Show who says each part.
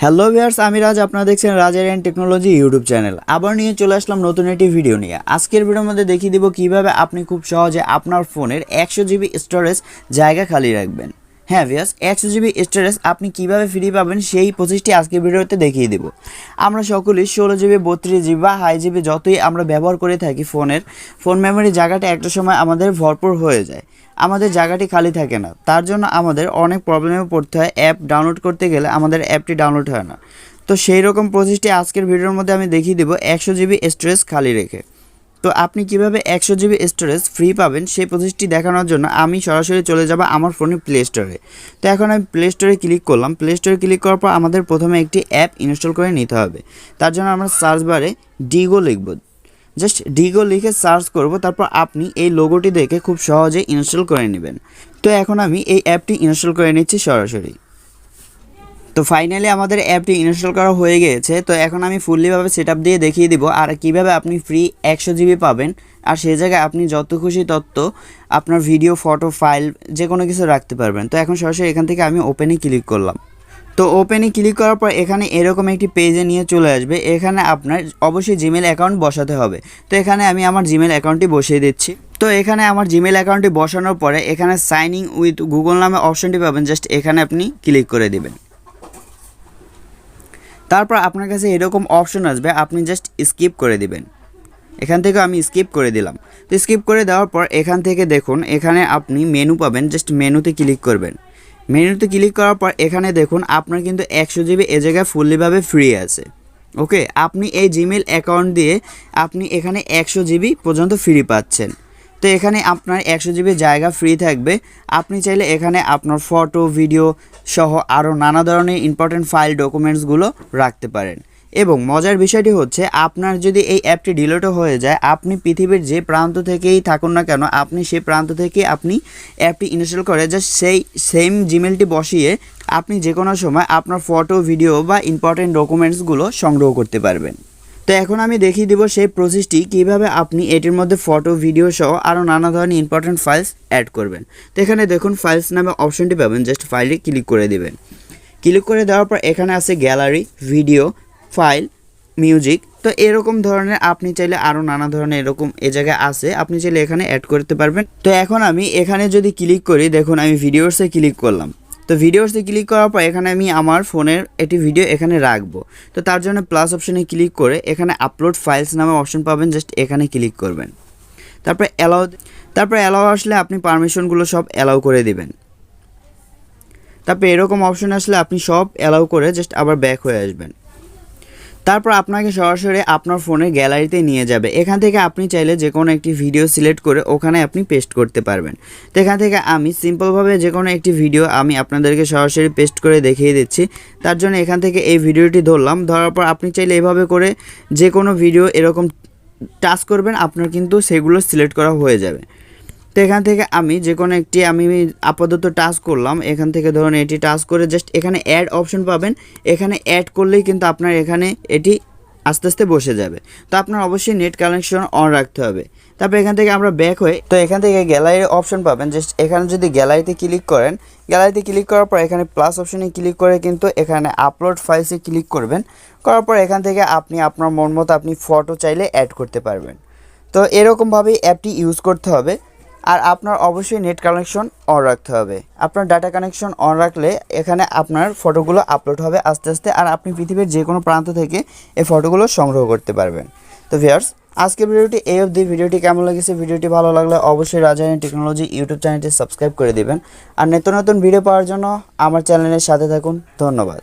Speaker 1: Hello viewers, আমি রাজ। আপনারা দেখছেন রাজ আরিয়ান টেকনোলজি ইউটিউব চ্যানেল। আবার নিয়ে চলে আসলাম নতুন একটি ভিডিও নিয়ে। আজকের ভিডিওর মধ্যে দেখিয়ে দিব কিভাবে আপনি খুব সহজে আপনার ফোনের 100 জিবি স্টোরেজ জায়গা খালি রাখবেন। হ্যাঁ ভিউয়ার্স, 100 জিবি স্টোরেজ আপনি কিভাবে ফ্রি পাবেন সেই প্রসেসটি আজকের ভিডিওতে দেখিয়ে দিব। আমরা সকলেই 16 জিবি, 32 জিবি বা হাই জিবি যতই আমরা ব্যবহার করে থাকি, ফোন মেমোরি জায়গাটা একটা সময় আমাদের ভরপুর হয়ে যায়, আমাদের জায়গাটি খালি থাকে না। তার জন্য আমাদের অনেক প্রবলেমে পড়তে হয়। অ্যাপ ডাউনলোড করতে গেলে আমাদের অ্যাপটি ডাউনলোড হয় না। তো সেই রকম প্রসেসটি আজকের ভিডিওর মধ্যে আমি দেখিয়ে দেবো 100 জিবি স্টোরেজ খালি রেখে। তো আপনি কিভাবে 100 জিবি স্টোরেজ ফ্রি পাবেন সেই প্রসেসটি দেখানোর জন্য আমি সরাসরি চলে যাব আমার ফোনের প্লে স্টোরে। তো এখন আমি প্লে স্টোরে ক্লিক করলাম। প্লে স্টোরে ক্লিক করার পর আমাদের প্রথমে একটি অ্যাপ ইনস্টল করে নিতে হবে। তার জন্য আমরা সার্চ বারে ডিগো লিখব। জাস্ট ডিগো লিখে সার্চ করব, তারপর আপনি এই লোগোটি দেখে খুব সহজে ইনস্টল করে নেবেন। তো এখন আমি এই অ্যাপটি ইনস্টল করে নিচ্ছি সরাসরি। তো ফাইনালি আমাদের অ্যাপটি ইনস্টল করা হয়ে গিয়েছে। তো এখন আমি ফুললিভাবে সেটআপ দিয়ে দেখিয়ে দিব আর কিভাবে আপনি ফ্রি 100 জিবি পাবেন। আর সেই জায়গায় আপনি যত খুশি তত আপনার ভিডিও, ফটো, ফাইল যে কোনো কিছু রাখতে পারবেন। তো এখন সরাসরি এখান থেকে আমি ওপেনে ক্লিক করলাম। তো ওপেনে ক্লিক করার পর এখানে এরকম একটি পেজে নিয়ে চলে আসবে। এখানে আপনার অবশ্যই জিমেল অ্যাকাউন্ট বসাতে হবে। তো এখানে আমি আমার জিমেল অ্যাকাউন্টটি বসিয়ে দিচ্ছি। তো এখানে আমার জিমেল অ্যাকাউন্টটি বসানোর পরে এখানে সাইন ইন উইথ গুগল নামে অপশনটি পাবেন। জাস্ট এখানে আপনি ক্লিক করে দেবেন। তারপর আপনার কাছে এরকম অপশন আসবে, আপনি জাস্ট স্কিপ করে দিবেন। এখান থেকে আমি স্কিপ করে দিলাম। তো স্কিপ করে দেওয়ার পর এখান থেকে দেখুন এখানে আপনি মেনু পাবেন। জাস্ট মেনুতে ক্লিক করবেন। মেনুতে ক্লিক করার পর এখানে দেখুন আপনার কিন্তু 100 জিবি এ জায়গায় ফুললিভাবে ফ্রি আছে। ওকে, আপনি এই জিমেল অ্যাকাউন্ট দিয়ে আপনি এখানে 100 জিবি পর্যন্ত ফ্রি পাচ্ছেন। তো এখানে আপনার 100 জিবি জায়গা ফ্রি থাকবে। আপনি চাইলে এখানে আপনার ফটো, ভিডিও সহ আরও নানা ধরনের ইম্পর্টেন্ট ফাইল, ডকুমেন্টসগুলো রাখতে পারেন। এবং মজার বিষয়টি হচ্ছে, আপনার যদি এই অ্যাপটি ডিলিটও হয়ে যায়, আপনি পৃথিবীর যে প্রান্ত থেকেই থাকুন না কেন, আপনি সেই প্রান্ত থেকে আপনি অ্যাপটি ইনস্টল করে জাস্ট সেই সেম জিমেলটি বসিয়ে আপনি যে কোনো সময় আপনার ফটো, ভিডিও বা ইম্পর্টেন্ট ডকুমেন্টসগুলো সংগ্রহ করতে পারবেন। তো এখন আমি দেখিয়ে দিব সেই প্রসেসটি কীভাবে আপনি এটির মধ্যে ফটো, ভিডিও সহ আরও নানা ধরনের ইম্পর্টেন্ট ফাইলস অ্যাড করবেন। তো এখানে দেখুন ফাইলস নামে অপশনটি পাবেন। জাস্ট ফাইলে ক্লিক করে দেবেন। ক্লিক করে দেওয়ার পর এখানে আছে গ্যালারি, ভিডিও, ফাইল, মিউজিক। তো এরকম ধরনের আপনি চাইলে আরও নানা ধরনের এরকম এ জায়গায় আছে, আপনি চাইলে এখানে অ্যাড করতে পারবেন। তো এখন আমি এখানে যদি ক্লিক করি, দেখুন আমি ভিডিওসে ক্লিক করলাম। তো ভিডিওসে ক্লিক করার পর এখানে আমি আমার ফোনের একটি ভিডিও এখানে রাখবো। তো তার জন্য প্লাস অপশনে ক্লিক করে এখানে আপলোড ফাইলস নামে অপশন পাবেন। জাস্ট এখানে ক্লিক করবেন। তারপর অ্যালাউ আসলে আপনি পারমিশনগুলো সব অ্যালাউ করে দিবেন। তারপর এরকম অপশন আসলে আপনি সব অ্যালাউ করে জাস্ট আবার ব্যাক হয়ে আসবেন। তারপর আপনাকে সরাসরি আপনার ফোনের গ্যালারিতে নিয়ে যাবে। এখান থেকে আপনি চাইলে যে কোনো একটি ভিডিও সিলেক্ট করে ওখানে আপনি পেস্ট করতে পারবেন। তো এখান থেকে আমি সিম্পলভাবে যে কোনো একটি ভিডিও আমি আপনাদেরকে সরাসরি পেস্ট করে দেখিয়ে দিচ্ছি। তার জন্য এখান থেকে এই ভিডিওটি ধরলাম। ধরার পর আপনি চাইলে এভাবে করে যে কোনো ভিডিও এরকম টাচ করবেন, আপনার কিন্তু সেগুলো সিলেক্ট করা হয়ে যাবে। তো এখান থেকে আমি যে কোনো একটি আমি আপাতত টাচ করলাম। এখান থেকে ধরুন এটি টাচ করে জাস্ট এখানে অ্যাড অপশন পাবেন। এখানে অ্যাড করলেই কিন্তু আপনার এখানে এটি আস্তে আস্তে বসে যাবে। তো আপনার অবশ্যই নেট কানেকশন অন রাখতে হবে। তারপর এখান থেকে আমরা ব্যাক হয়ে, তো এখান থেকে গ্যালারির অপশন পাবেন। জাস্ট এখানে যদি গ্যালারিতে ক্লিক করেন, গ্যালারিতে ক্লিক করার পর এখানে প্লাস অপশনে ক্লিক করে কিন্তু এখানে আপলোড ফাইলসে ক্লিক করবেন। করার পর এখান থেকে আপনি আপনার মন মতো আপনি ফটো চাইলে অ্যাড করতে পারবেন। তো এরকমভাবেই অ্যাপটি ইউজ করতে হবে। আর আপনার অবশ্যই নেট কানেকশন অন রাখতে হবে। আপনার ডাটা কানেকশন অন রাখলে এখানে আপনার ফটোগুলো আপলোড হবে আস্তে আস্তে, আর আপনি পৃথিবীর যে কোনো প্রান্ত থেকে এই ফটোগুলো সংগ্রহ করতে পারবেন। তো ভিউয়ার্স, আজকের ভিডিওটি এই অবধি। ভিডিওটি কেমন লেগেছে? ভিডিওটি ভালো লাগলে অবশ্যই রাজ আরিয়ান টেকনোলজি ইউটিউব চ্যানেলটি সাবস্ক্রাইব করে দেবেন। আর নিত্য নতুন ভিডিও পাওয়ার জন্য আমার চ্যানেলের সাথে থাকুন। ধন্যবাদ।